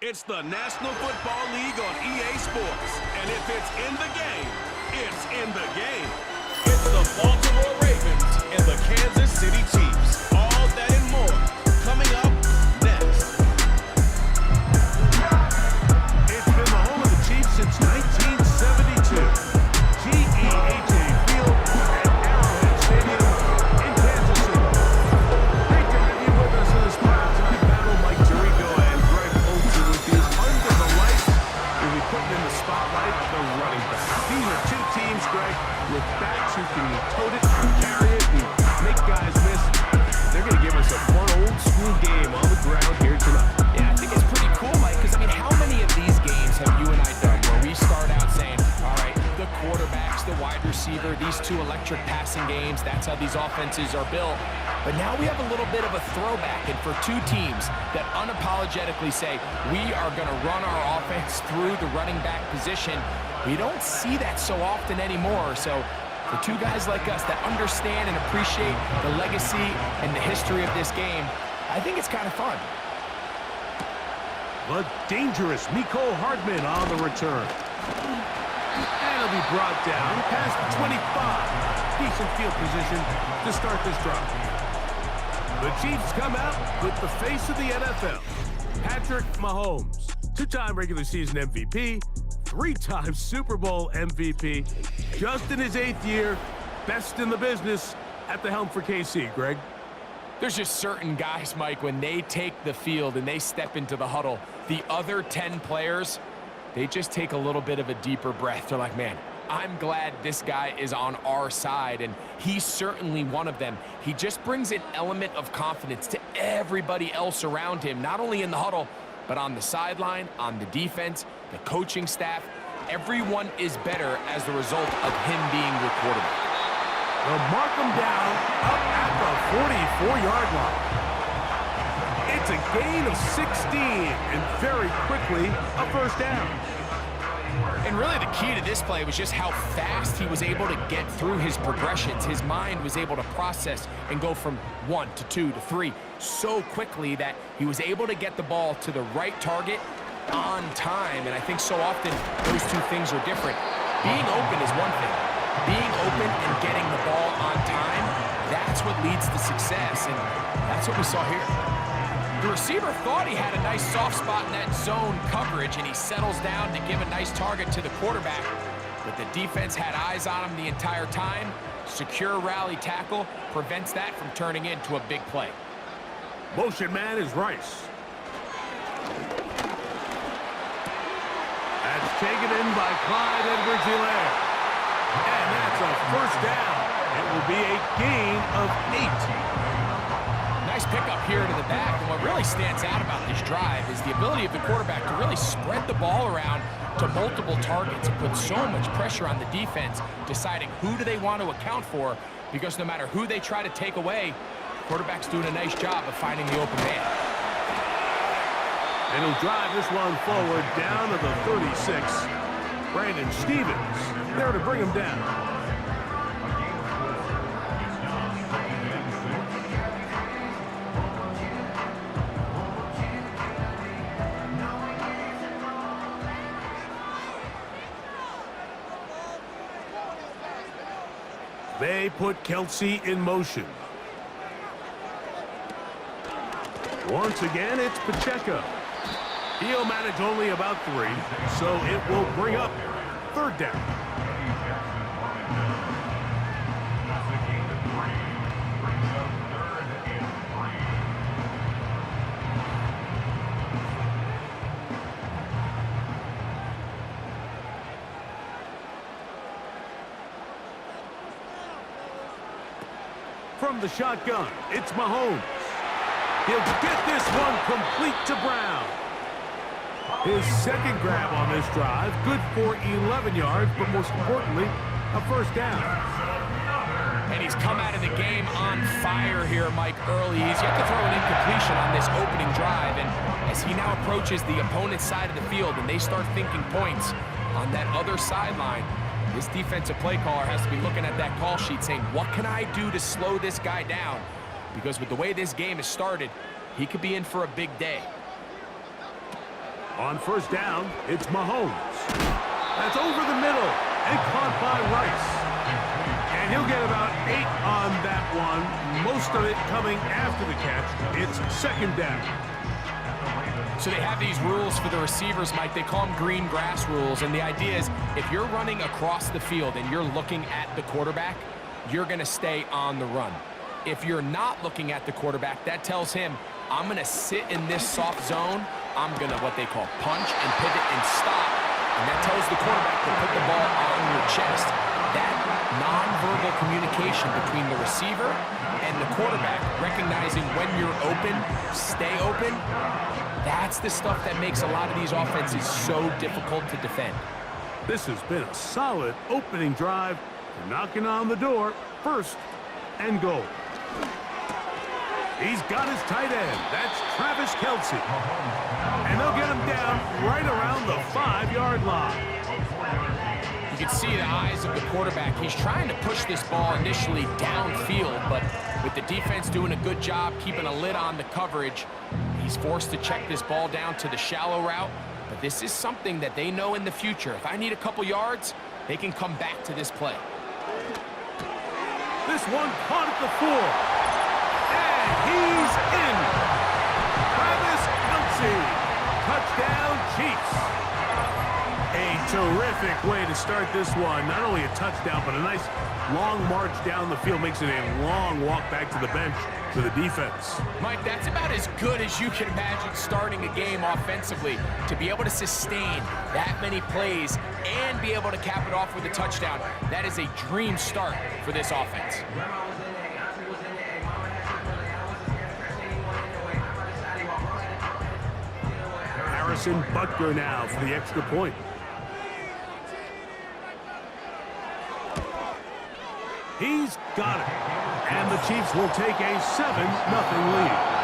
It's the National Football League on EA Sports. And if it's in the game, it's in the game. It's the Baltimore Ravens and the Kansas City Chiefs. All that and more coming up next. It's been the home of the Chiefs since 1972. G.E.H.A. Field at Arrowhead Stadium in Kansas City. Great to have you with us in this primetime battle. Mike Tirico and Greg Olsen with you under the lights. We'll be putting in the spotlight the running back. These are two teams, Greg, with backs who can tote it, carry it, and make guys miss. They're going to give us a fun old-school game on the ground here tonight. Yeah, I think it's pretty cool, Mike, because, I mean, how many of these games have you and I done where we start out saying, all right, the quarterbacks, the wide receiver, these two electric passing games, that's how these offenses are built. But now we have a little bit of a throwback, and for two teams that unapologetically say, we are going to run our offense through the running back position, we don't see that so often anymore. So for two guys like us that understand and appreciate the legacy and the history of this game, I think it's kind of fun. The dangerous Mecole Hardman on the return. And he'll be brought down past the 25. Decent field position to start this drive. The Chiefs come out with the face of the NFL, Patrick Mahomes, two-time regular season MVP, three-time Super Bowl MVP, just in his 8th year, best in the business at the helm for KC, Greg. There's just certain guys, Mike, when they take the field and they step into the huddle, the other 10 players, they just take a little bit of a deeper breath. They're like, man, I'm glad this guy is on our side, and he's certainly one of them. He just brings an element of confidence to everybody else around him, not only in the huddle, but on the sideline, on the defense, the coaching staff. Everyone is better as the result of him being your quarterback. They'll mark him down up at the 44-yard line. It's a gain of 16, and very quickly, a first down. And really the key to this play was just how fast he was able to get through his progressions. His mind was able to process and go from 1 to 2 to 3 so quickly that he was able to get the ball to the right target on time. And I think so often those two things are different. Being open is one thing. Being open and getting the ball on time, that's what leads to success, and that's what we saw here. The receiver thought he had a nice soft spot in that zone coverage, and he settles down to give a nice target to the quarterback. But the defense had eyes on him the entire time. Secure rally tackle prevents that from turning into a big play. Motion man is Rice. That's taken in by Clyde Edwards-Helaire. And that's a first down. It will be a gain of 8. Nice pickup here to the back, and what really stands out about this drive is the ability of the quarterback to really spread the ball around to multiple targets and put so much pressure on the defense, deciding who do they want to account for, because no matter who they try to take away, the quarterback's doing a nice job of finding the open man. And he'll drive this one forward down to the 36. Brandon Stevens there to bring him down. They put Kelsey in motion. Once again, it's Pacheco. He'll manage only about 3, so it will bring up third down. From the shotgun, it's Mahomes. He'll get this one complete to Brown. His second grab on this drive, good for 11 yards, but most importantly, a first down. And he's come out of the game on fire here, Mike, early. He's yet to throw an incompletion on this opening drive, and as he now approaches the opponent's side of the field and they start thinking points on that other sideline, this defensive play caller has to be looking at that call sheet saying, what can I do to slow this guy down? Because with the way this game has started, he could be in for a big day. On first down, it's Mahomes. That's over the middle and caught by Rice. And he'll get about 8 on that one, most of it coming after the catch. It's second down. So they have these rules for the receivers, Mike. They call them green grass rules, and the idea is if you're running across the field and you're looking at the quarterback, you're going to stay on the run. If you're not looking at the quarterback, that tells him, I'm going to sit in this soft zone. I'm going to what they call punch and pivot and stop. And that tells the quarterback to put the ball on your chest. That nonverbal communication between the receiver and the quarterback, recognizing when you're open, stay open, that's the stuff that makes a lot of these offenses so difficult to defend. This has been a solid opening drive. They're knocking on the door, first and goal. He's got his tight end. That's Travis Kelce. And they'll get him down right around the 5-yard line. You can see the eyes of the quarterback. He's trying to push this ball initially downfield, but with the defense doing a good job keeping a lid on the coverage, he's forced to check this ball down to the shallow route. But this is something that they know in the future. If I need a couple yards, they can come back to this play. This one caught at the 4. And he's in. Travis Kelce. Touchdown, Chiefs. A terrific way to start this one. Not only a touchdown, but a nice long march down the field. Makes it a long walk back to the bench for the defense. Mike, that's about as good as you can imagine starting a game offensively. To be able to sustain that many plays and be able to cap it off with a touchdown, that is a dream start for this offense. Harrison Butker now for the extra point. He's got it. And the Chiefs will take a 7-0 lead.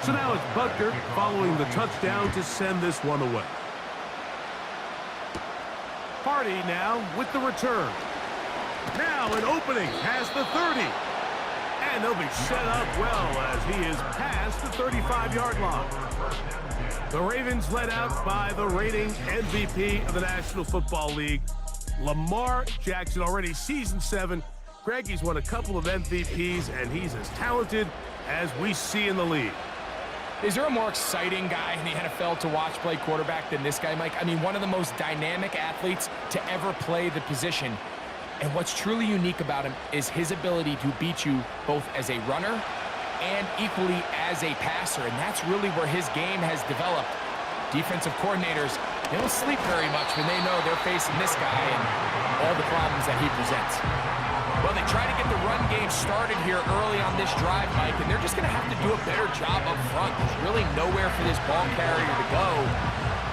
So now it's Butker following the touchdown to send this one away. Hardy now with the return. Now an opening past the 30. And they'll be set up well as he is past the 35-yard line. The Ravens led out by the reigning MVP of the National Football League, Lamar Jackson, already season 7. Greg, he's won a couple of MVPs, and he's as talented as we see in the league. Is there a more exciting guy in the NFL to watch play quarterback than this guy, Mike? I mean, one of the most dynamic athletes to ever play the position. And what's truly unique about him is his ability to beat you both as a runner and equally as a passer. And that's really where his game has developed. Defensive coordinators, they don't sleep very much when they know they're facing this guy and all the problems that he presents. Well, they try to get the run game started here early on this drive, Mike, and they're just going to have to do a better job up front. There's really nowhere for this ball carrier to go.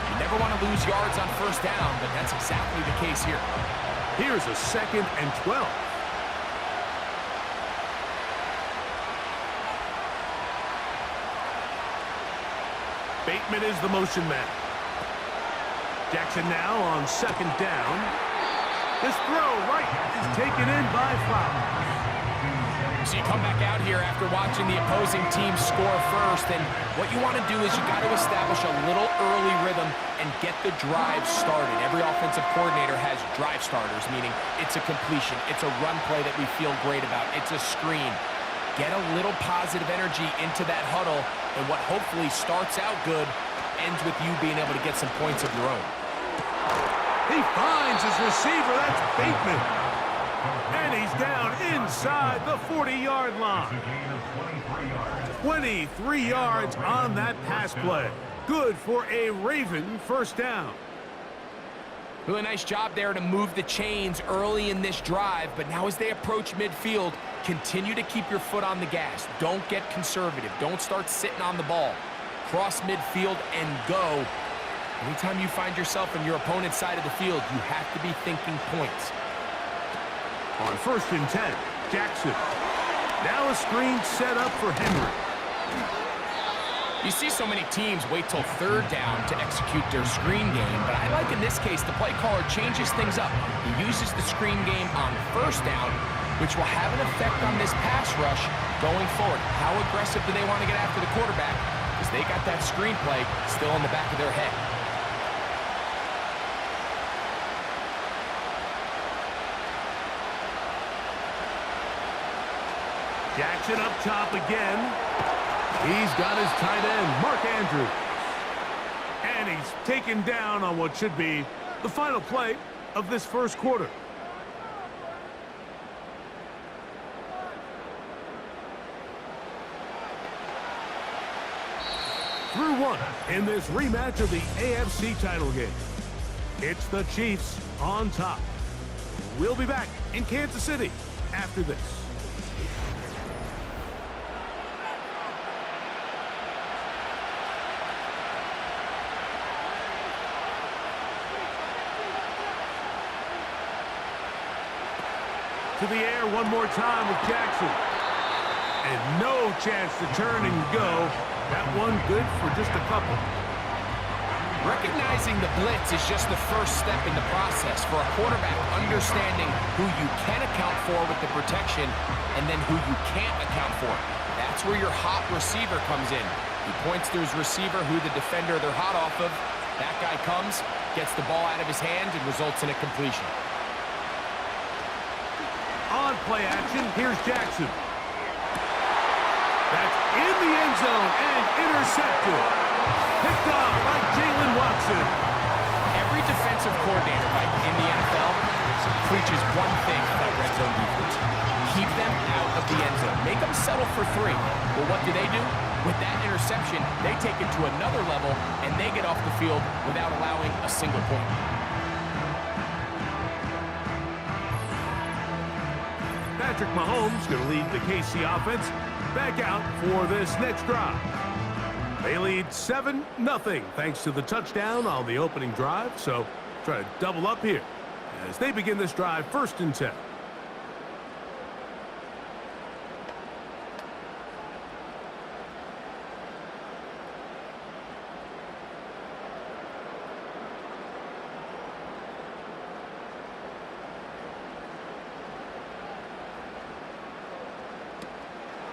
You never want to lose yards on first down, but that's exactly the case here. Here's a 2nd and 12. Bateman is the motion man. Jackson now on 2nd down. This throw right is taken in by Flower. So you come back out here after watching the opposing team score first, and what you want to do is you got to establish a little early rhythm and get the drive started. Every offensive coordinator has drive starters, meaning it's a completion, it's a run play that we feel great about, it's a screen. Get a little positive energy into that huddle, and what hopefully starts out good ends with you being able to get some points of your own. He finds his receiver. That's Bateman. And he's down inside the 40-yard line. 23 yards on that pass play. Good for a Raven first down. Really nice job there to move the chains early in this drive, but now as they approach midfield, continue to keep your foot on the gas. Don't get conservative. Don't start sitting on the ball. Cross midfield and go. Anytime you find yourself on your opponent's side of the field, you have to be thinking points. On 1st and 10, Jackson. Now a screen set up for Henry. You see so many teams wait till 3rd down to execute their screen game, but I like in this case the play caller changes things up. He uses the screen game on 1st down, which will have an effect on this pass rush going forward. How aggressive do they want to get after the quarterback? Because they got that screen play still in the back of their head. Jackson up top again. He's got his tight end, Mark Andrews. And he's taken down on what should be the final play of this 1st quarter. Through 1 in this rematch of the AFC title game. It's the Chiefs on top. We'll be back in Kansas City after this. To the air one more time with Jackson. And no chance to turn and go. That one good for just a couple. Recognizing the blitz is just the first step in the process for a quarterback, understanding who you can account for with the protection and then who you can't account for. That's where your hot receiver comes in. He points to his receiver, who the defender they're hot off of. That guy comes, gets the ball out of his hand, and results in a completion. On play action, here's Jackson. That's in the end zone and intercepted. Picked off by Jalen Watson. Every defensive coordinator in the NFL preaches one thing about red zone defense. Keep them out of the end zone. Make them settle for 3. Well, what do? With that interception, they take it to another level, and they get off the field without allowing a single point. Patrick Mahomes going to lead the KC offense back out for this next drive. They lead 7-0 thanks to the touchdown on the opening drive. So try to double up here as they begin this drive 1st and 10.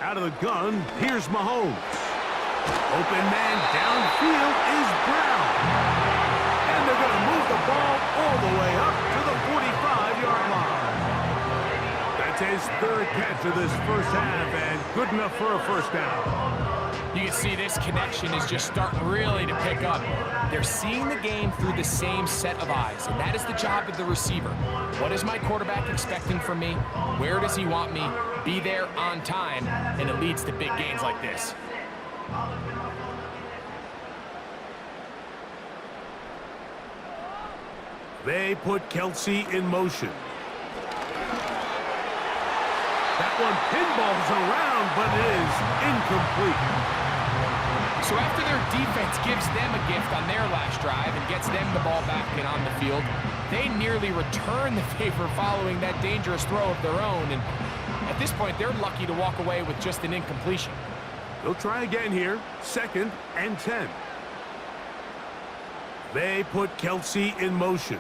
Out of the gun, here's Mahomes. Open man downfield is Brown. And they're going to move the ball all the way up to the 45-yard line. That's his 3rd catch of this 1st half, and good enough for a 1st down. You can see this connection is just starting really to pick up. They're seeing the game through the same set of eyes, and that is the job of the receiver. What is my quarterback expecting from me? Where does he want me? Be there on time, and it leads to big gains like this. They put Kelsey in motion. That one pinballs around, but it is incomplete. So after their defense gives them a gift on their last drive and gets them the ball back and on the field, they nearly return the favor following that dangerous throw of their own. And at this point, they're lucky to walk away with just an incompletion. They'll try again here, 2nd and 10. They put Kelsey in motion.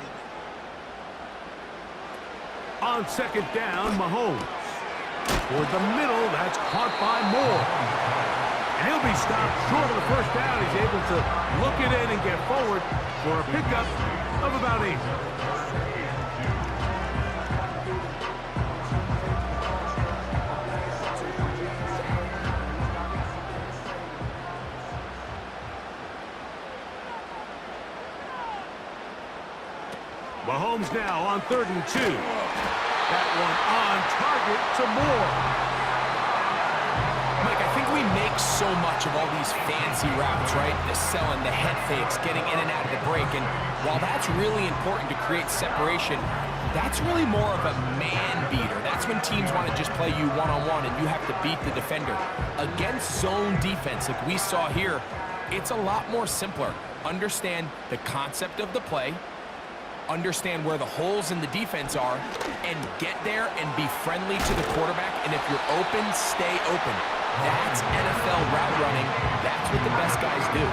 On 2nd down, Mahomes. Toward the middle, that's caught by Moore. And he'll be stopped short of the 1st down. He's able to look it in and get forward for a pickup of about 8. Mahomes now on 3rd and 2. That one on target to Moore. Mike, I think we make so much of all these fancy routes, right? The selling, the head fakes, getting in and out of the break. And while that's really important to create separation, that's really more of a man beater. That's when teams want to just play you one-on-one and you have to beat the defender. Against zone defense like we saw here, it's a lot more simpler. understand the concept of the play, understand where the holes in the defense are, and get there and be friendly to the quarterback. And if you're open, stay open. That's NFL route running. That's what the best guys do.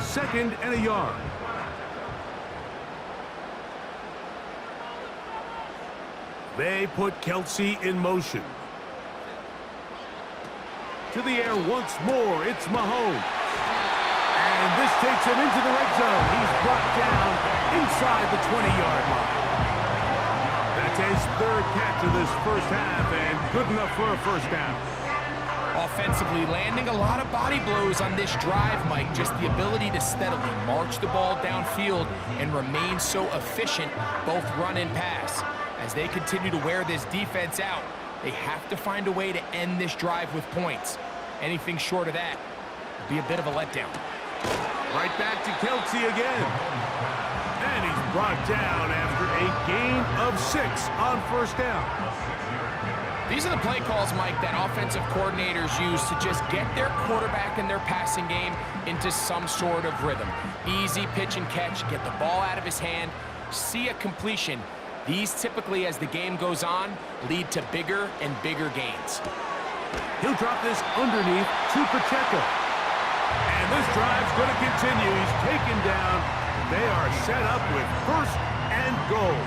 Second and a yard. They put Kelsey in motion. To the air once more, it's Mahomes. And this takes him into the red zone. He's brought down inside the 20-yard line. That's his third catch of this first half, and good enough for a first down. Offensively, landing a lot of body blows on this drive, Mike. Just the ability to steadily march the ball downfield and remain so efficient, both run and pass. As they continue to wear this defense out, they have to find a way to end this drive with points. Anything short of that would be a bit of a letdown. Right back to Kelsey again. And he's brought down after a gain of 6 on first down. These are the play calls, Mike, that offensive coordinators use to just get their quarterback and their passing game into some sort of rhythm. Easy pitch and catch, get the ball out of his hand, see a completion. These typically, as the game goes on, lead to bigger and bigger gains. He'll drop this underneath to Pacheco. And this drive's going to continue. He's taken down. They are set up with first and goal.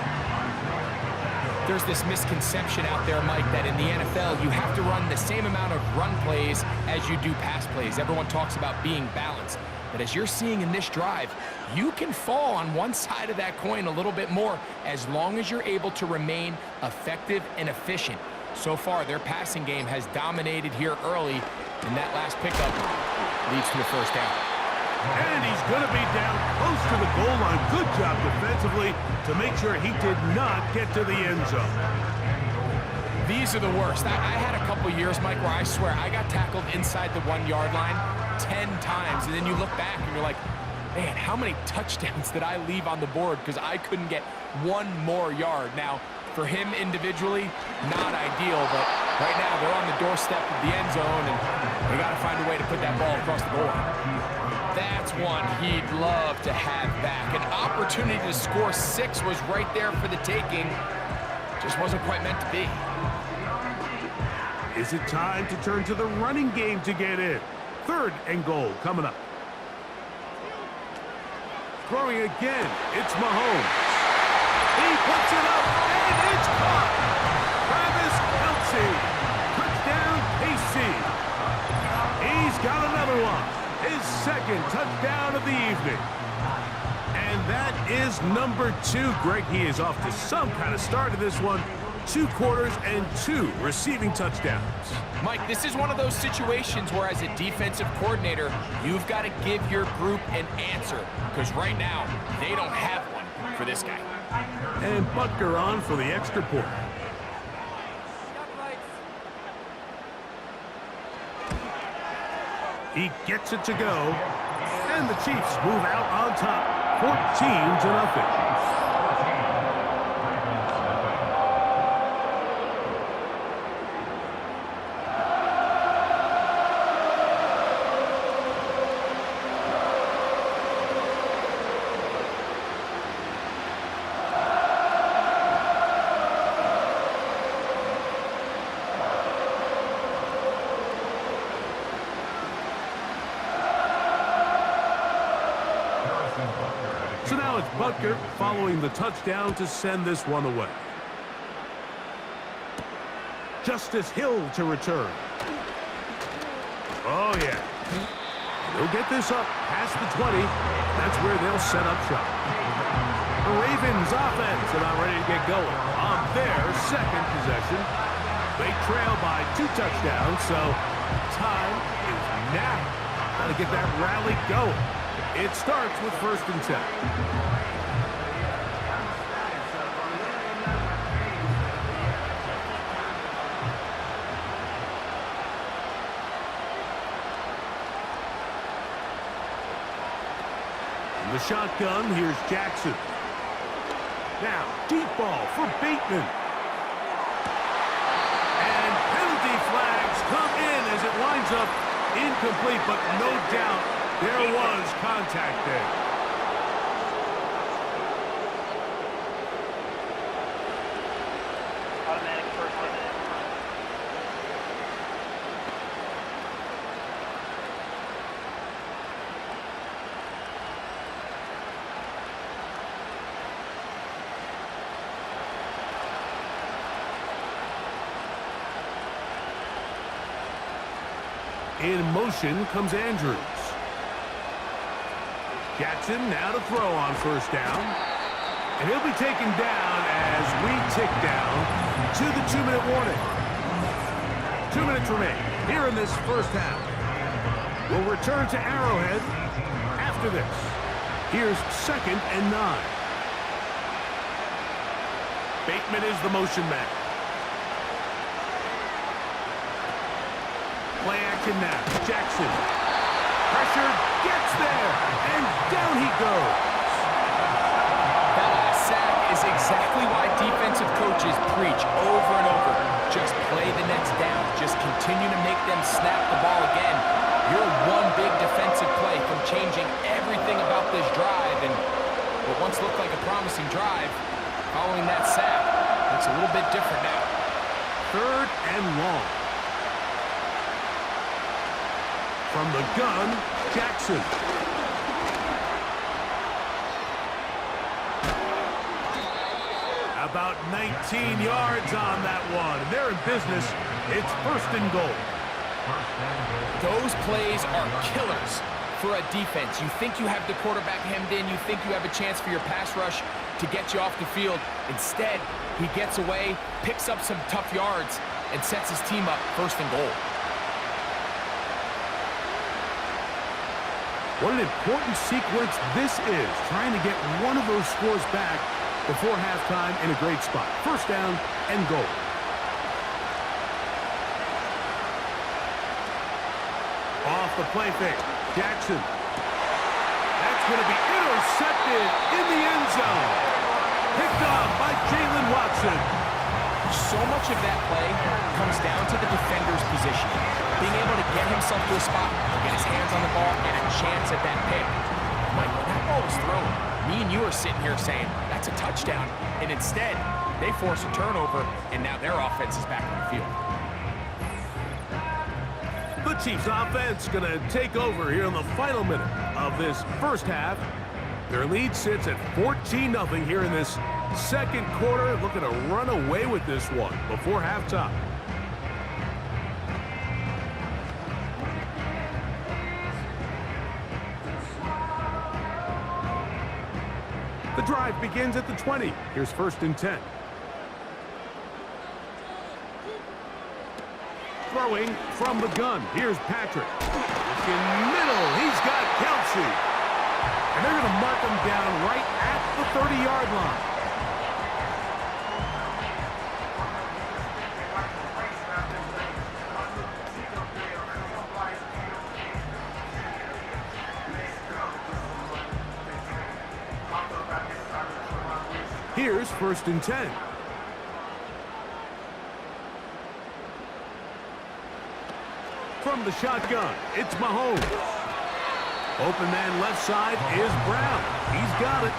There's this misconception out there, Mike, that in the NFL, you have to run the same amount of run plays as you do pass plays. Everyone talks about being balanced. But as you're seeing in this drive, you can fall on one side of that coin a little bit more as long as you're able to remain effective and efficient. So far, their passing game has dominated here early, and that last pickup leads to a first down. And he's going to be down close to the goal line. Good job defensively to make sure he did not get to the end zone. These are the worst. I had a couple years, Mike, where I swear I got tackled inside the 1-yard line 10 times, and then you look back and you're like, man, how many touchdowns did I leave on the board because I couldn't get one more yard? Now, for him individually, not ideal, but right now they're on the doorstep of the end zone, and they got to find a way to put that ball across the goal line. That's one he'd love to have back. An opportunity to score 6 was right there for the taking. Just wasn't quite meant to be. Is it time to turn to the running game to get in? Third and goal coming up. Throwing again, it's Mahomes. He puts it up, and it's caught. Travis Kelce. Touchdown, KC. He's got another one. His second touchdown of the evening. And that is number 2. Greg, he is off to some kind of start in this one. 2 quarters and 2 receiving touchdowns. Mike, this is one of those situations where as a defensive coordinator, you've got to give your group an answer. Because right now, they don't have one for this guy. And Butker on for the extra point. He gets it to go. And the Chiefs move out on top, 14-0. So now it's Butker following the touchdown to send this one away. Justice Hill to return. Oh, yeah. They'll get this up past the 20. That's where they'll set up shop. The Ravens offense about ready to get going on their second possession. They trail by 2 touchdowns, so time is now. Got to get that rally going. It starts with 1st and 10. In the shotgun, here's Jackson. Now, deep ball for Bateman. And penalty flags come in as it lines up incomplete, but no doubt there was contact there. Automatic first hit. In motion comes Andrews. Jackson now to throw on first down. And he'll be taken down as we tick down to the 2-minute warning. 2 minutes remain here in this first half. We'll return to Arrowhead after this. Here's 2nd and 9. Bateman is the motion man. Play action now. Jackson. Pressure gets there. And down he goes. That last sack is exactly why defensive coaches preach over and over. Just play the next down. Just continue to make them snap the ball again. You're one big defensive play from changing everything about this drive. And what once looked like a promising drive, following that sack, looks a little bit different now. 3rd and long. From the gun, Jackson. About 19 yards on that one. They're in business. It's 1st and goal. Those plays are killers for a defense. You think you have the quarterback hemmed in. You think you have a chance for your pass rush to get you off the field. Instead, he gets away, picks up some tough yards, and sets his team up 1st and goal. What an important sequence this is, trying to get one of those scores back before halftime in a great spot. 1st down and goal. Off the play fake, Jackson. That's going to be intercepted in the end zone. Picked off by Jalen Watson. So much of that play comes down to the defender's position. Being able to get himself to a spot, get his hands on the ball, and a chance at that pick. Mike, when that ball was thrown, me and you are sitting here saying, that's a touchdown. And instead, they force a turnover, and now their offense is back on the field. The Chiefs offense going to take over here in the final minute of this first half. Their lead sits at 14-0 here in this second quarter. Looking to run away with this one before halftime. The drive begins at the 20. Here's 1st and 10. Throwing from the gun. Here's Patrick. In middle, he's got Kelsey. And they're going to mark him down right at the 30-yard line. Here's 1st and 10. From the shotgun, it's Mahomes. Open man left side is Brown. He's got it.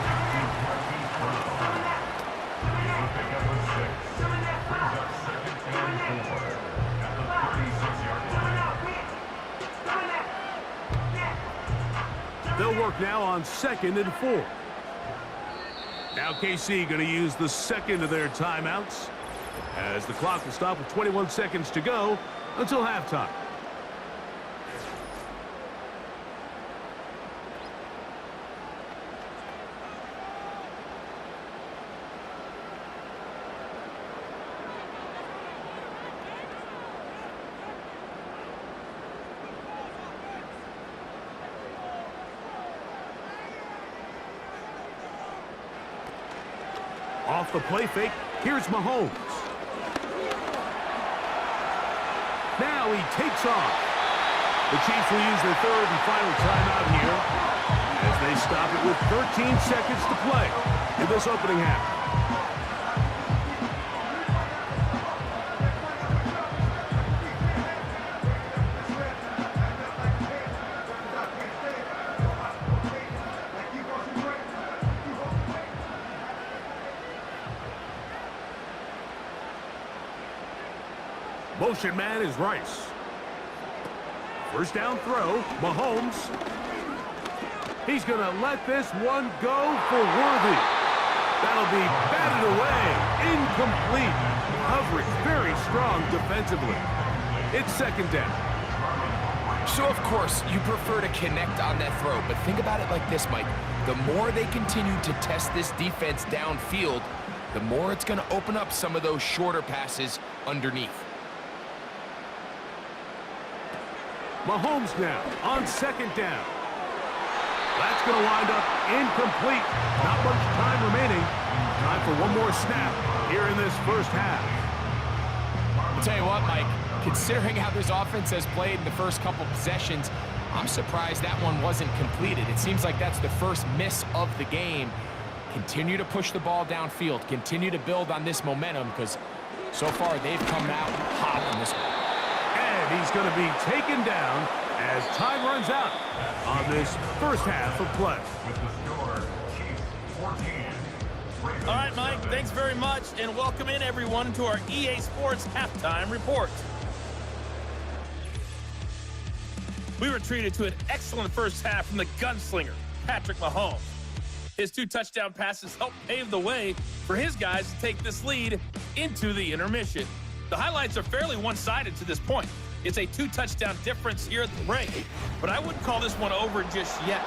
They'll work now on 2nd and 4. Now KC going to use the second of their timeouts as the clock will stop with 21 seconds to go until halftime. Off the play fake, here's Mahomes. Now he takes off. The Chiefs will use their 3rd and final timeout here as they stop it with 13 seconds to play. in this opening half. Motion man is Rice. First down throw, Mahomes. He's going to let this one go for Worthy. That'll be batted away. Incomplete. Coverage very strong defensively. It's second down. So, of course, you prefer to connect on that throw, but think about it like this, Mike. The more they continue to test this defense downfield, the more it's going to open up some of those shorter passes underneath. Mahomes now on second down. That's going to wind up incomplete. Not much time remaining. Time for one more snap here in this first half. I'll tell you what, Mike, considering how this offense has played in the first couple possessions, I'm surprised that one wasn't completed. It seems like that's the first miss of the game. Continue to push the ball downfield. Continue to build on this momentum because so far they've come out hot on this one. And he's going to be taken down as time runs out on this first half of play. All right, Mike, thanks very much, and welcome in, everyone, to our EA Sports Halftime Report. We were treated to an excellent first half from the gunslinger, Patrick Mahomes. His 2 touchdown passes helped pave the way for his guys to take this lead into the intermission. The highlights are fairly one-sided to this point. It's a 2-touchdown difference here at the break, but I wouldn't call this one over just yet.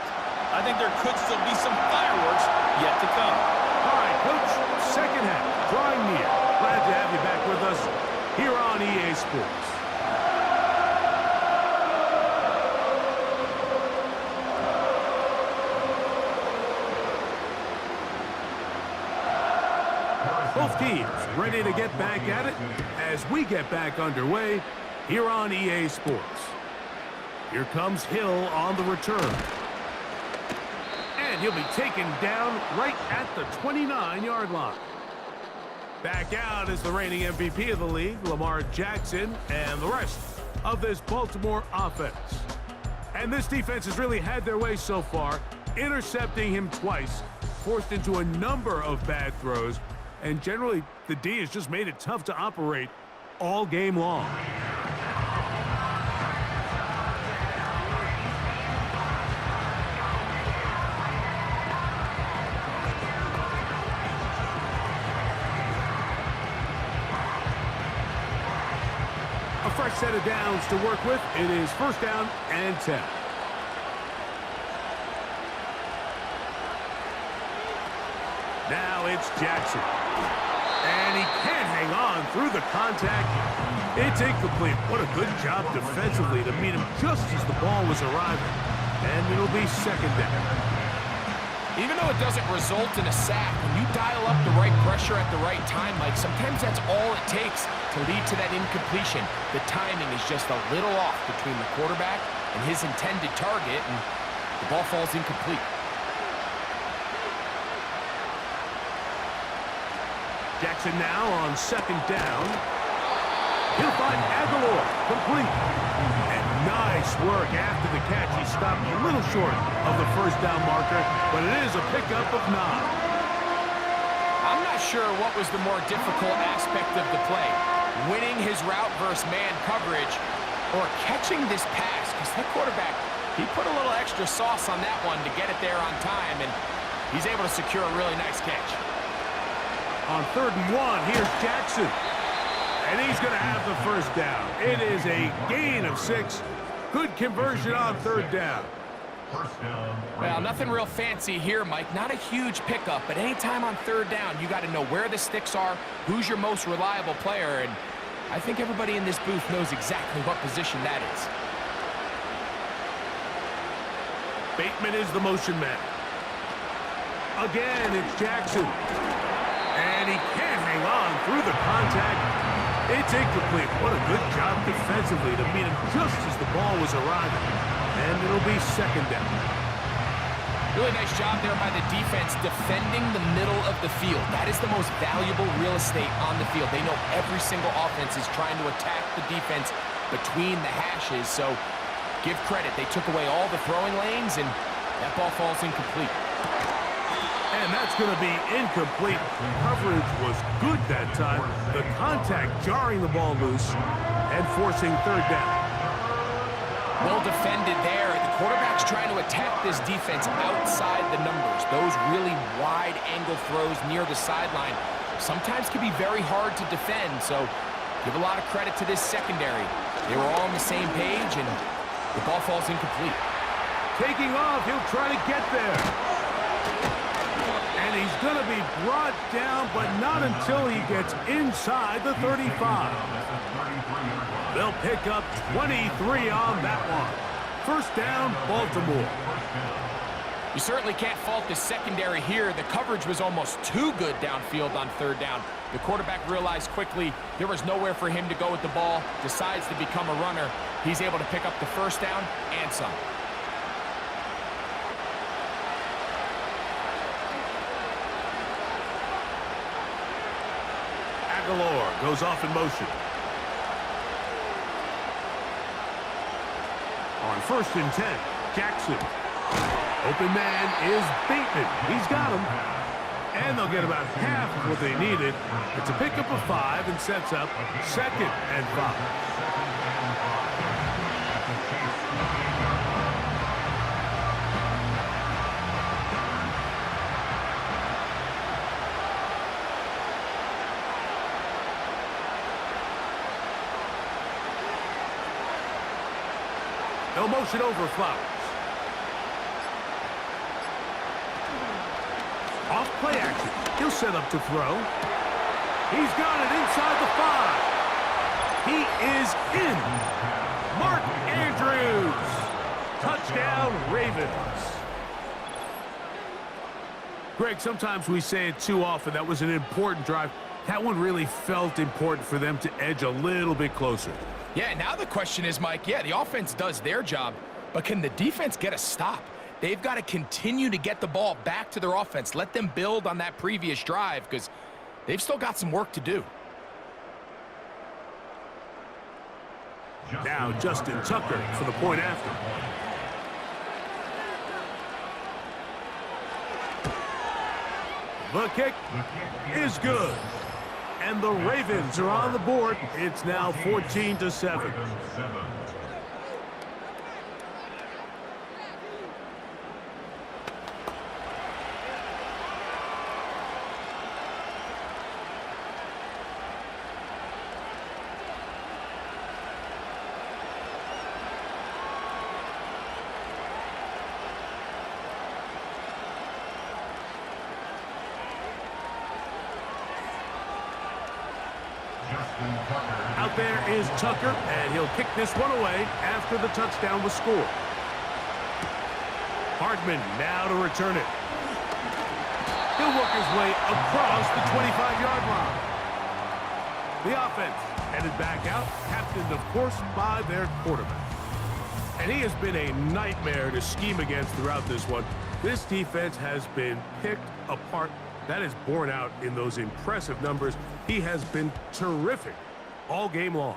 I think there could still be some fireworks yet to come. All right, Coach, second half, drawing near. Glad to have you back with us here on EA Sports. Both teams ready to get back at it as we get back underway here on EA Sports. Here comes Hill on the return. And he'll be taken down right at the 29-yard line. Back out is the reigning MVP of the league, Lamar Jackson, and the rest of this Baltimore offense. And this defense has really had their way so far, intercepting him twice, forced into a number of bad throws, and generally the D has just made it tough to operate all game long. A fresh set of downs to work with. It is first down and 10. Now it's Jackson. And he can't hang on through the contact. It's incomplete. What a good job defensively to meet him just as the ball was arriving. And it'll be second down. Even though it doesn't result in a sack, when you dial up the right pressure at the right time, Mike, sometimes that's all it takes to lead to that incompletion. The timing is just a little off between the quarterback and his intended target, and the ball falls incomplete. Jackson now on second down. He'll find Aguilar, complete. And nice work after the catch. He stopped a little short of the first down marker, but it is a pickup of 9. I'm not sure what was the more difficult aspect of the play, winning his route versus man coverage or catching this pass, because that quarterback, he put a little extra sauce on that one to get it there on time, and he's able to secure a really nice catch. On 3rd and 1, here's Jackson. And he's going to have the first down. It is a gain of 6. Good conversion on 3rd down. Well, nothing real fancy here, Mike. Not a huge pickup, but anytime on 3rd down, you got to know where the sticks are, who's your most reliable player, and I think everybody in this booth knows exactly what position that is. Bateman is the motion man. Again, it's Jackson. And he can't hang on through the contact. It's incomplete. What a good job defensively to meet him just as the ball was arriving. And it'll be second down. Really nice job there by the defense defending the middle of the field. That is the most valuable real estate on the field. They know every single offense is trying to attack the defense between the hashes, so give credit. They took away all the throwing lanes, and that ball falls incomplete. And that's going to be incomplete. Coverage was good that time. The contact jarring the ball loose and forcing third down. Well defended there. The quarterback's trying to attack this defense outside the numbers. Those really wide angle throws near the sideline sometimes can be very hard to defend, so give a lot of credit to this secondary. They were all on the same page, and the ball falls incomplete. Taking off, he'll try to get there. And he's going to be brought down, but not until he gets inside the 35. They'll pick up 23 on that one. First down, Baltimore. You certainly can't fault the secondary here. The coverage was almost too good downfield on third down. The quarterback realized quickly there was nowhere for him to go with the ball, decides to become a runner. He's able to pick up the first down and some. Aguilar goes off in motion. On 1st and 10, Jackson. Open man is Bateman. He's got him. And they'll get about half of what they needed. It's a pickup of 5 and sets up 2nd and 5. No motion over Flowers. Off play action. He'll set up to throw. He's got it inside the 5. He is in. Mark Andrews. Touchdown, Ravens. Greg, sometimes we say it too often. That was an important drive. That one really felt important for them to edge a little bit closer. Yeah, now the question is, Mike, yeah, the offense does their job, but can the defense get a stop? They've got to continue to get the ball back to their offense. Let them build on that previous drive because they've still got some work to do. Now Justin Tucker for the point after. The kick is good. And the Ravens are on the board. It's now 14-7. Out there is Tucker, and he'll kick this one away after the touchdown was scored. Hardman now to return it. He'll work his way across the 25-yard line. The offense headed back out, captained, of course, by their quarterback. And he has been a nightmare to scheme against throughout this one. This defense has been picked apart. That is borne out in those impressive numbers. He has been terrific all game long.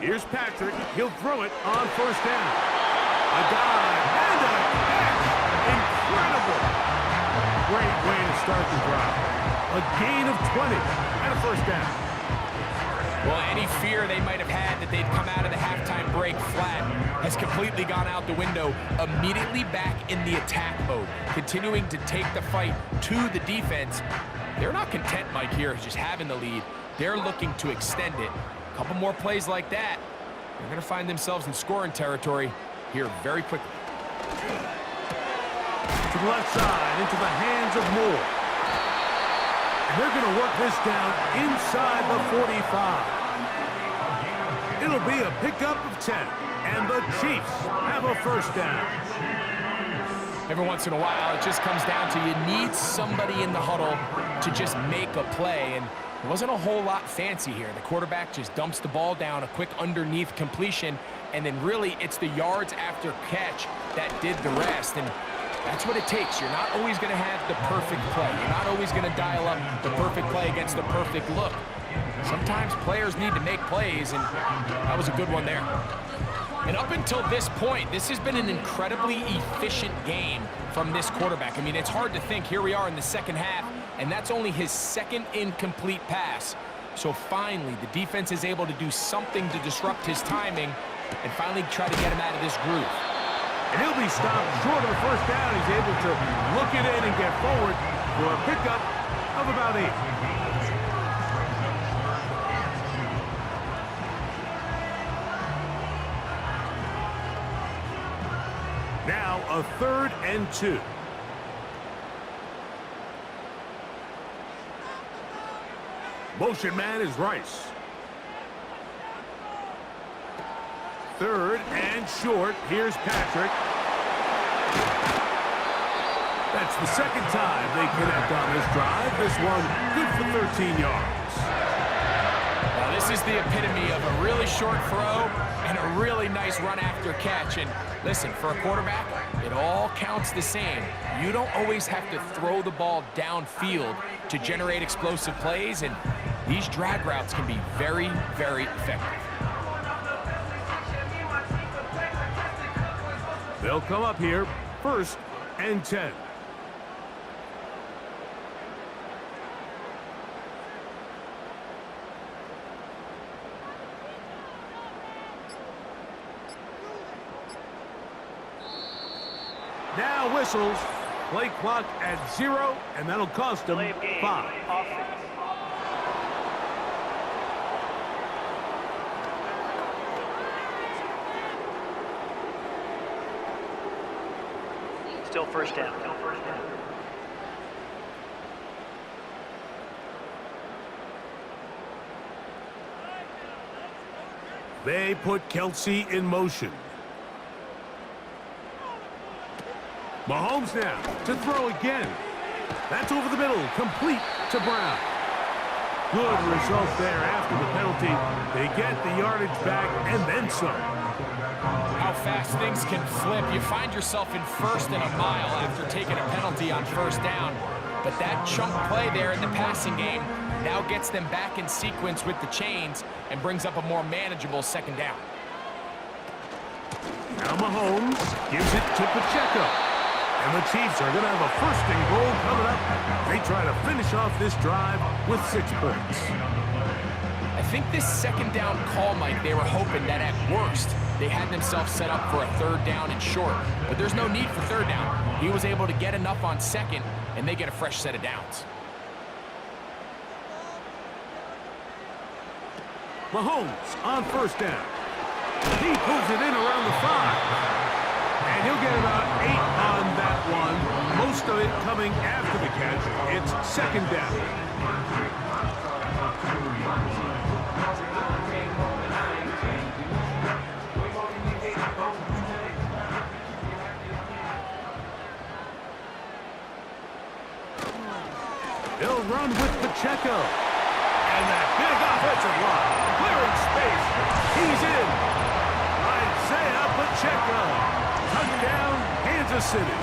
Here's Patrick. He'll throw it on first down. A dive and a catch. Incredible. Great way to start the drive. A gain of 20 and a first down. Well, any fear they might have had that they'd come out of the halftime break flat has completely gone out the window. Immediately back in the attack mode, continuing to take the fight to the defense. They're not content, Mike, here, just having the lead. They're looking to extend it. A couple more plays like that, they're going to find themselves in scoring territory here very quickly. To the left side, into the hands of Moore. And they're going to work this down inside the 45. It'll be a pickup of 10, and the Chiefs have a first down. Every once in a while, it just comes down to you need somebody in the huddle to just make a play, and it wasn't a whole lot fancy here. The quarterback just dumps the ball down, a quick underneath completion, and then really it's the yards after catch that did the rest, and that's what it takes. You're not always going to have the perfect play. You're not always going to dial up the perfect play against the perfect look. Sometimes players need to make plays, and that was a good one there. And up until this point, this has been an incredibly efficient game from this quarterback. I mean, it's hard to think. Here we are in the second half, and that's only his second incomplete pass. So finally, the defense is able to do something to disrupt his timing and finally try to get him out of this groove. And he'll be stopped short of the first down. He's able to look it in and get forward for a pickup of about 8. Now a 3rd and 2. Motion man is Rice. 3rd and short. Here's Patrick. That's the second time they connect on this drive. This one good for 13 yards. Now, this is the epitome of a really short throw and a really nice run after catch. And listen, for a quarterback, it all counts the same. You don't always have to throw the ball downfield to generate explosive plays, and these drag routes can be very, very effective. They'll come up here, 1st and 10. Now whistles. Play clock at 0, and that'll cost them 5. Still first down. They put Kelsey in motion. Mahomes now to throw again. That's over the middle, complete to Brown. Good result there after the penalty. They get the yardage back and then some. How fast things can flip. You find yourself in 1st and a mile after taking a penalty on 1st down. But that chunk play there in the passing game now gets them back in sequence with the chains and brings up a more manageable 2nd down. Now Mahomes gives it to Pacheco. And the Chiefs are going to have a 1st and goal coming up. They try to finish off this drive with 6 points. I think this 2nd down call, Mike, they were hoping that at worst they had themselves set up for a 3rd down and short. But there's no need for 3rd down. He was able to get enough on 2nd, and they get a fresh set of downs. Mahomes on 1st down. He pulls it in around the 5. And he'll get about 8 on that one. Most of it coming after the catch. It's 2nd down. They'll run with Pacheco. And that big offensive line. Clearing space. He's in. Isaiah Pacheco. Touchdown, Kansas City.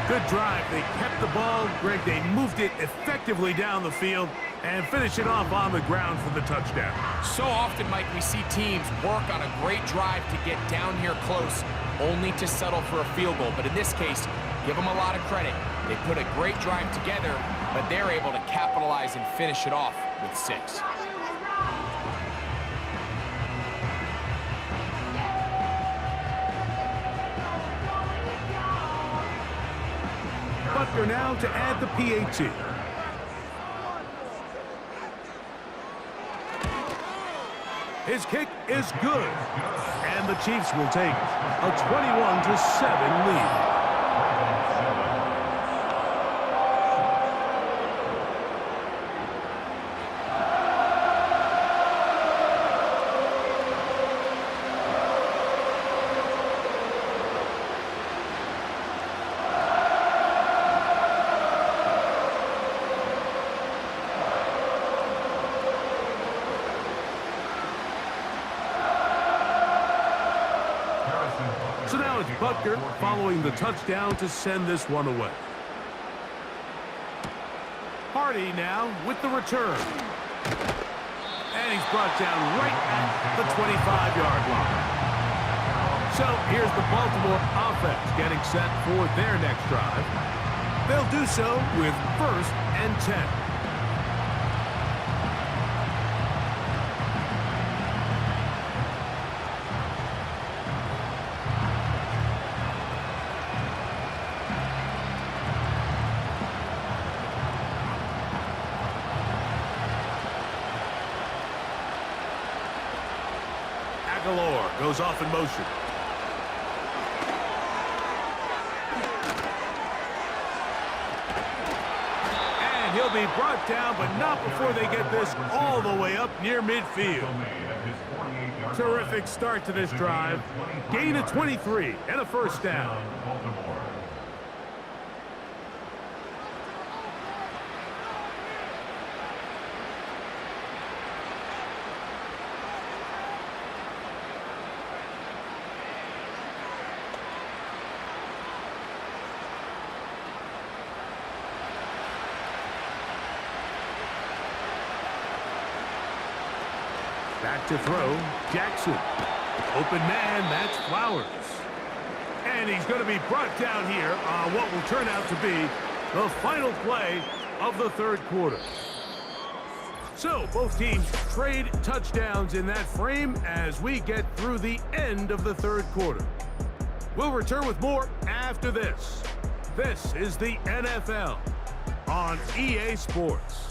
Good drive. They kept the ball. Greg, they moved it effectively down the field and finished it off on the ground for the touchdown. So often, Mike, we see teams work on a great drive to get down here close, only to settle for a field goal. But in this case, give them a lot of credit. They put a great drive together, but they're able to capitalize and finish it off with 6. Butker now to add the PAT. His kick is good. And the Chiefs will take a 21-7 lead. Tucker following the touchdown to send this one away. Hardy now with the return. And he's brought down right at the 25-yard line. So here's the Baltimore offense getting set for their next drive. They'll do so with 1st and 10. Goes off in motion. And he'll be brought down, but not before they get this all the way up near midfield. Terrific start to this drive. Gain of 23 and a 1st down. Back to throw, Jackson. Open man, that's Flowers. And he's going to be brought down here on what will turn out to be the final play of the 3rd quarter. So both teams trade touchdowns in that frame as we get through the end of the 3rd quarter. We'll return with more after this. This is the NFL on EA Sports.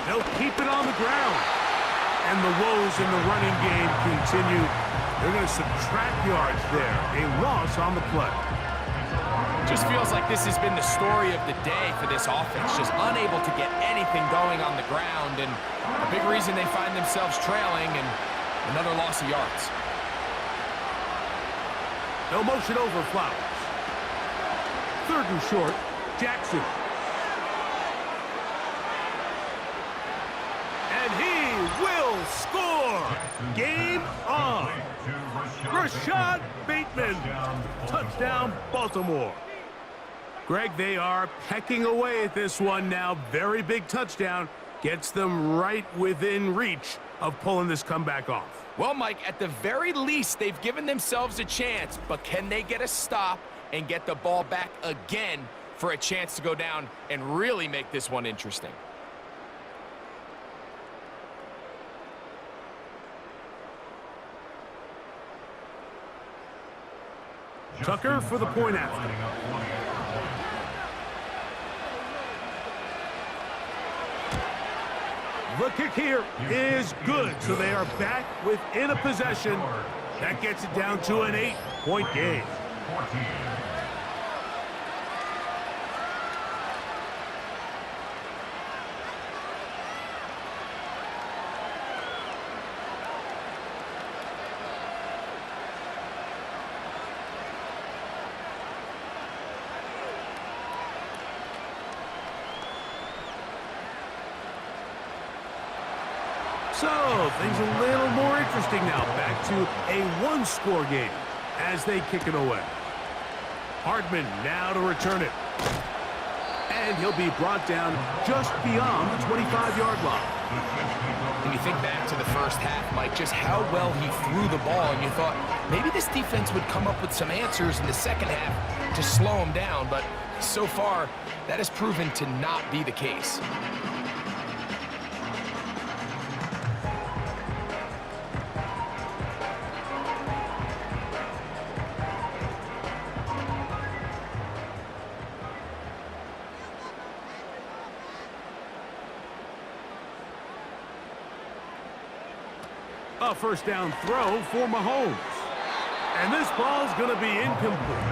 They'll keep it on the ground. And the woes in the running game continue. They're going to subtract yards there. A loss on the play. Just feels like this has been the story of the day for this offense. Just unable to get anything going on the ground. And a big reason they find themselves trailing and another loss of yards. No motion over Flowers. 3rd and short, Jackson. And he will score. Game on. Rashad Bateman. Touchdown, Baltimore. Greg, they are pecking away at this one now. Very big touchdown. Gets them right within reach of pulling this comeback off. Well, Mike, at the very least, they've given themselves a chance. But can they get a stop and get the ball back again for a chance to go down and really make this one interesting? Tucker for the point after. The kick here is good, so they are back within a possession. That gets it down to an 8-point game. So, things a little more interesting now. Back to a 1-score game as they kick it away. Hardman now to return it. And he'll be brought down just beyond the 25-yard line. When you think back to the first half, Mike, just how well he threw the ball, and you thought maybe this defense would come up with some answers in the second half to slow him down, but so far, that has proven to not be the case. A first down throw for Mahomes. And this ball's going to be incomplete.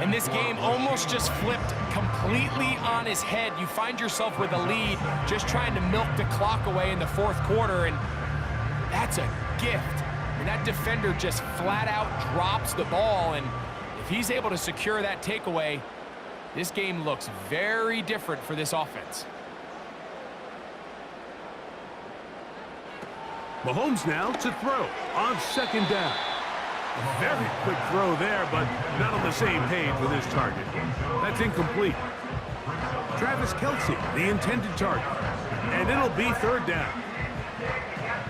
And this game almost just flipped completely on his head. You find yourself with a lead, just trying to milk the clock away in the fourth quarter, and that's a gift. And that defender just flat out drops the ball, and if he's able to secure that takeaway, this game looks very different for this offense. Mahomes now to throw on second down. A very quick throw there, but not on the same page with his target. That's incomplete. Travis Kelce, the intended target. And it'll be third down.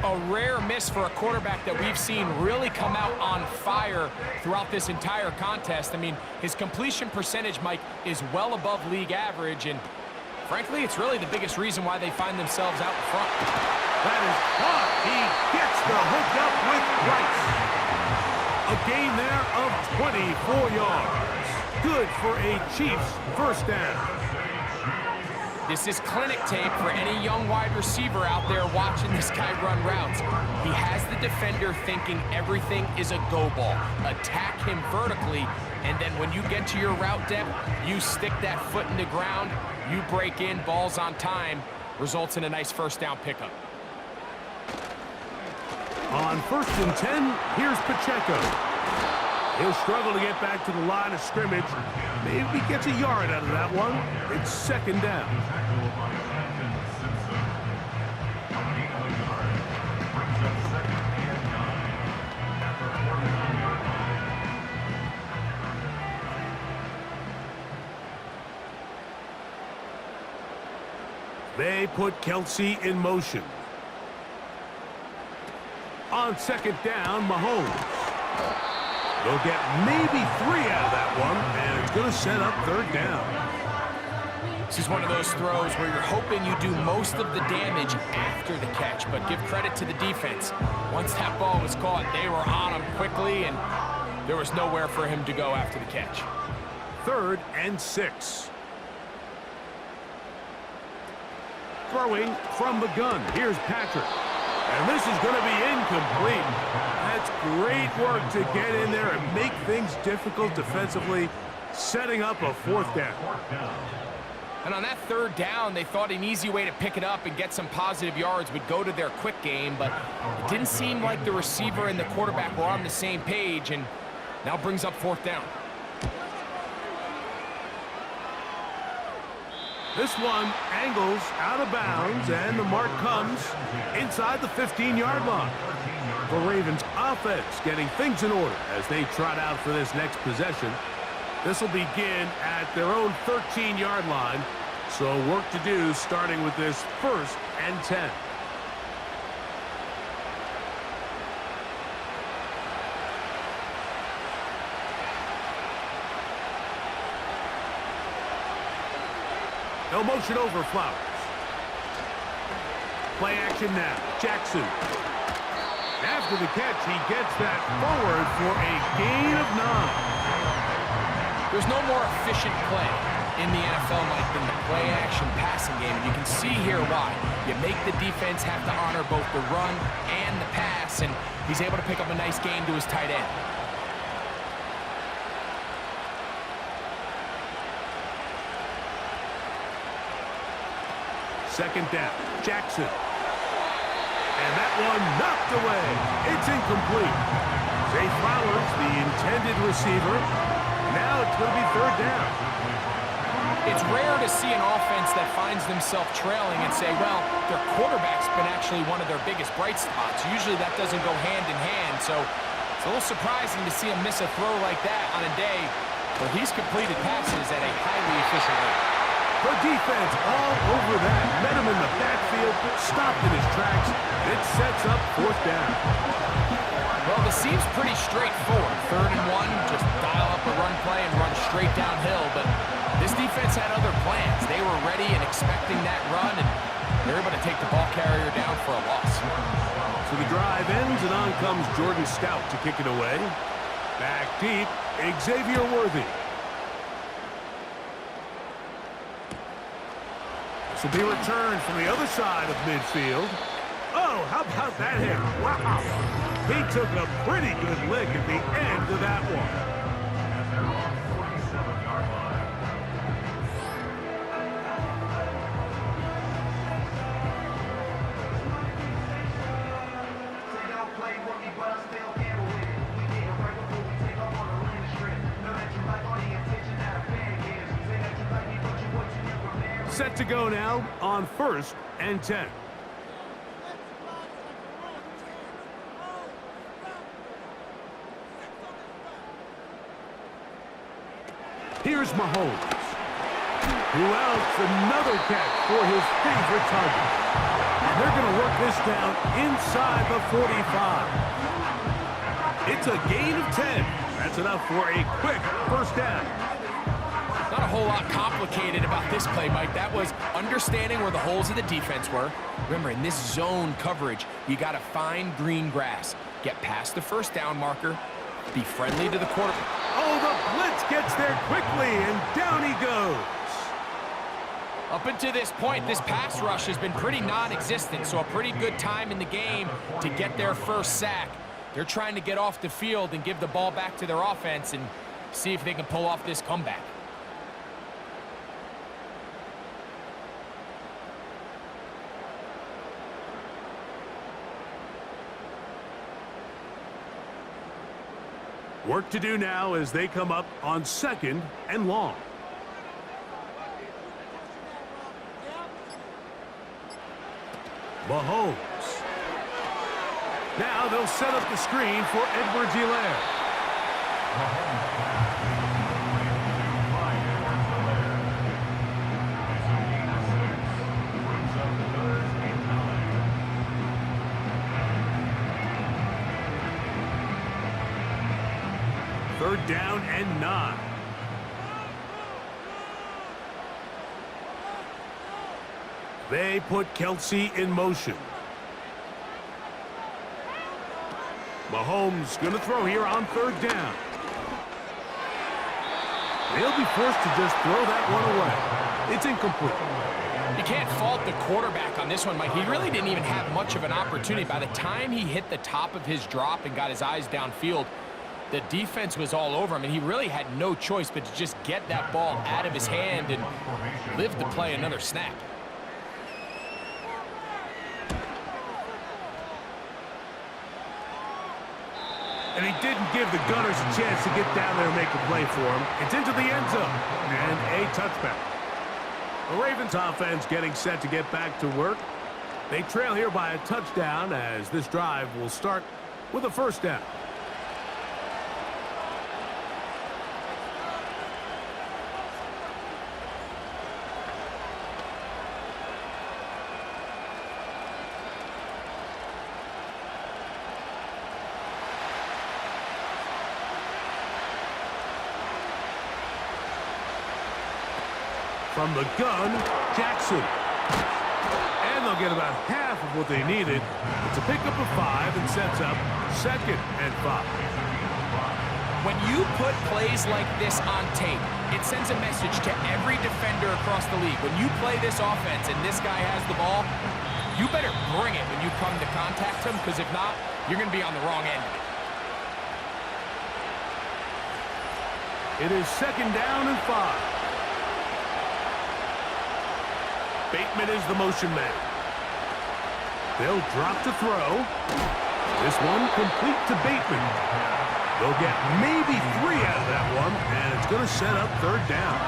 A rare miss for a quarterback that we've seen really come out on fire throughout this entire contest. I mean, his completion percentage, Mike, is well above league average, and frankly, it's really the biggest reason why they find themselves out in front. That is caught. He gets the hook up with Rice. A gain there of 24 yards. Good for a Chiefs first down. This is clinic tape for any young wide receiver out there watching this guy run routes. He has the defender thinking everything is a go ball. Attack him vertically, and then when you get to your route depth, you stick that foot in the ground, you break in, balls on time, results in a nice first down pickup. On 1st and 10, here's Pacheco. He'll struggle to get back to the line of scrimmage. Maybe gets a yard out of that one. It's second down. They put Kelce in motion. On second down, Mahomes. They'll get maybe 3 out of that one, and it's going to set up third down. This is one of those throws where you're hoping you do most of the damage after the catch, but give credit to the defense. Once that ball was caught, they were on him quickly, and there was nowhere for him to go after the catch. 3rd and 6. Throwing from the gun. Here's Patrick. And this is going to be incomplete. That's great work to get in there and make things difficult defensively, setting up a 4th down. And on that 3rd down, they thought an easy way to pick it up and get some positive yards would go to their quick game, but it didn't seem like the receiver and the quarterback were on the same page, and now brings up 4th down. This one angles out of bounds, and the mark comes inside the 15-yard line. The Ravens offense getting things in order as they trot out for this next possession. This will begin at their own 13-yard line, so work to do starting with this 1st and 10. No motion over Flowers. Play action now. Jackson. After the catch, he gets that forward for a gain of 9. There's no more efficient play in the NFL, Mike, than the play-action passing game. And you can see here why. You make the defense have to honor both the run and the pass, and he's able to pick up a nice gain to his tight end. Second down. Jackson. And that one knocked away. It's incomplete. Zay Flowers, the intended receiver. Now it's going to be 3rd down. It's rare to see an offense that finds themselves trailing and say, well, their quarterback's been actually one of their biggest bright spots. Usually that doesn't go hand in hand, so it's a little surprising to see him miss a throw like that on a day where he's completed passes at a highly efficient rate. The defense all over that. Met him in the backfield, stopped in his tracks, and it sets up 4th down. Well, this seems pretty straightforward. 3rd and 1, just dial up a run play and run straight downhill, but this defense had other plans. They were ready and expecting that run, and they're able to take the ball carrier down for a loss. So the drive ends, and on comes Jordan Stout to kick it away. Back deep, Xavier Worthy. To be returned from the other side of midfield. Oh, how about that hit? Wow. He took a pretty good lick at the end of that one. Set to go now on 1st and 10. Here's Mahomes. Who else? Another catch for his favorite target. And they're going to work this down inside the 45. It's a gain of 10. That's enough for a quick first down. Not a whole lot complicated about this play, Mike. That was understanding where the holes of the defense were. Remember, in this zone coverage, you got to find green grass. Get past the first down marker. Be friendly to the quarterback. Oh, the blitz gets there quickly, and down he goes. Up until this point, this pass rush has been pretty non-existent, so a pretty good time in the game to get their first sack. They're trying to get off the field and give the ball back to their offense and see if they can pull off this comeback. Work to do now as they come up on 2nd and long. Mahomes. Now they'll set up the screen for Edwards-Helaire. Third down and 9. They put Kelsey in motion. Mahomes going to throw here on 3rd down. They'll be forced to just throw that one away. It's incomplete. You can't fault the quarterback on this one, Mike. He really didn't even have much of an opportunity. By the time he hit the top of his drop and got his eyes downfield, the defense was all over him, and he really had no choice but to just get that ball out of his hand and live to play another snap. And he didn't give the Gunners a chance to get down there and make a play for him. It's into the end zone and a touchback. The Ravens offense getting set to get back to work. They trail here by a touchdown as this drive will start with a first down. From the gun, Jackson. And they'll get about half of what they needed. It's a pickup of 5 and sets up 2nd and 5. When you put plays like this on tape, it sends a message to every defender across the league. When you play this offense and this guy has the ball, you better bring it when you come to contact him, because if not, you're going to be on the wrong end of it. It is 2nd down and 5. Bateman is the motion man. They'll drop to throw. This one complete to Bateman. They'll get maybe 3 out of that one, and it's going to set up 3rd down.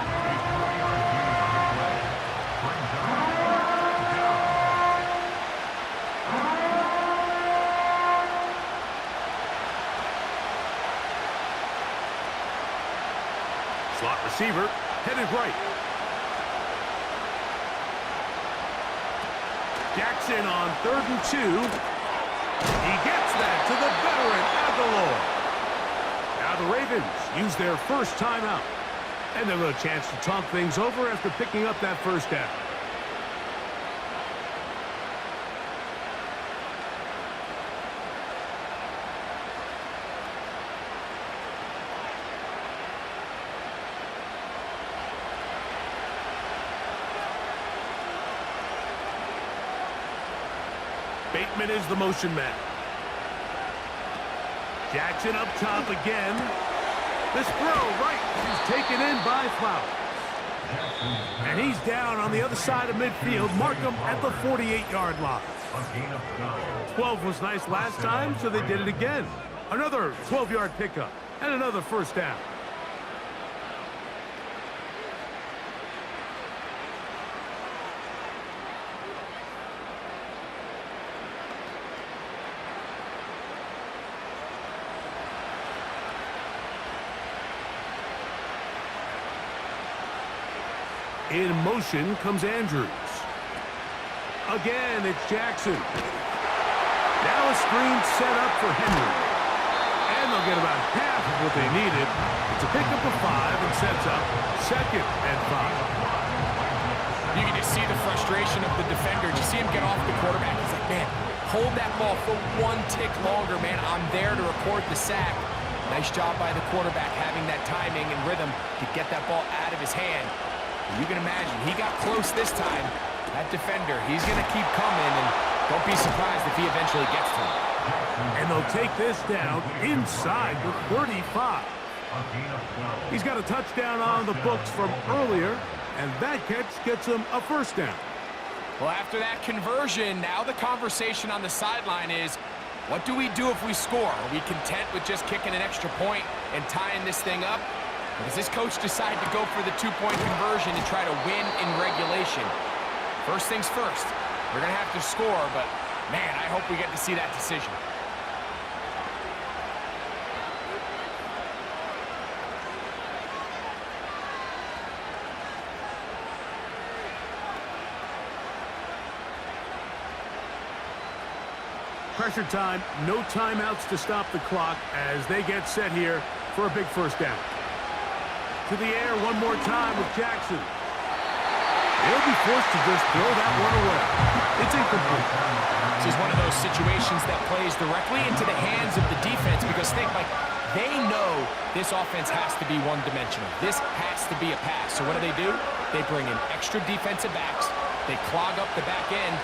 Slot receiver headed right. Jackson on 3rd and 2. He gets that to the veteran Aguilar. Now the Ravens use their first timeout. And they'll have a chance to talk things over after picking up that first down. Bateman is the motion man. Jackson up top again. This throw right is taken in by Flowers. And he's down on the other side of midfield. Mark him at the 48-yard line. 12 was nice last time, so they did it again. Another 12-yard pickup and another first down. In motion comes Andrews. Again, it's Jackson. Now a screen set up for Henry. And they'll get about half of what they needed. It's a pickup of 5 and sets up 2nd and 5. You can just see the frustration of the defender. You see him get off the quarterback. He's like, man, hold that ball for 1 tick longer, man. I'm there to record the sack. Nice job by the quarterback having that timing and rhythm to get that ball out of his hand. You can imagine, he got close this time. That defender, he's going to keep coming, and don't be surprised if he eventually gets to him. And they'll take this down inside the 35. He's got a touchdown on the books from earlier, and that catch gets him a 1st down. Well, after that conversion, now the conversation on the sideline is, what do we do if we score? Are we content with just kicking an extra point and tying this thing up? Or does this coach decide to go for the 2-point conversion and try to win in regulation? First things first, we're going to have to score, but, man, I hope we get to see that decision. Pressure time, no timeouts to stop the clock as they get set here for a big 1st down. To the air one more time with Jackson. They'll be forced to just throw that one away. It's incomplete. This is one of those situations that plays directly into the hands of the defense because they know this offense has to be one-dimensional. This has to be a pass. So what do? They bring in extra defensive backs. They clog up the back end.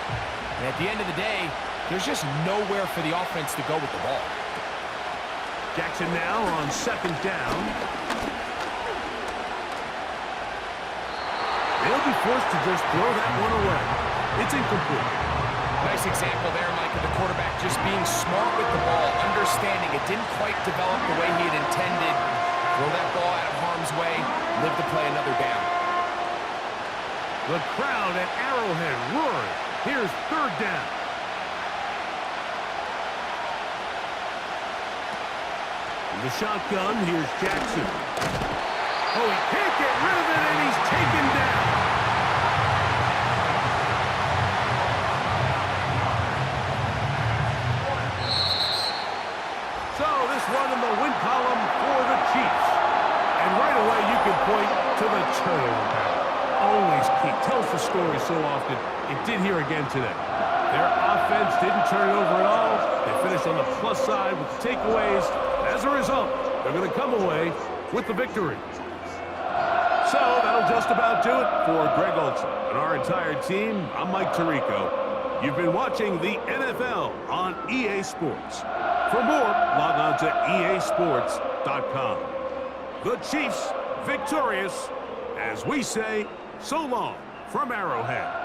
And at the end of the day, there's just nowhere for the offense to go with the ball. Jackson now on 2nd down. They'll be forced to just throw that one away. It's incomplete. Nice example there, Mike, of the quarterback just being smart with the ball, understanding it didn't quite develop the way he had intended. Throw that ball out of harm's way, live to play another down. The crowd at Arrowhead roaring. Here's 3rd down. In the shotgun, here's Jackson. Oh, he can't get rid of it, and he's taken down. So this one in the win column for the Chiefs. And right away, you can point to the turnover battle. Always key. Tells the story so often. It did here again today. Their offense didn't turn it over at all. They finished on the plus side with the takeaways. As a result, they're going to come away with the victory. So that'll just about do it for Greg Olson and our entire team. I'm Mike Tirico. You've been watching the NFL on EA Sports. For more, log on to easports.com. The Chiefs victorious, as we say, so long from Arrowhead.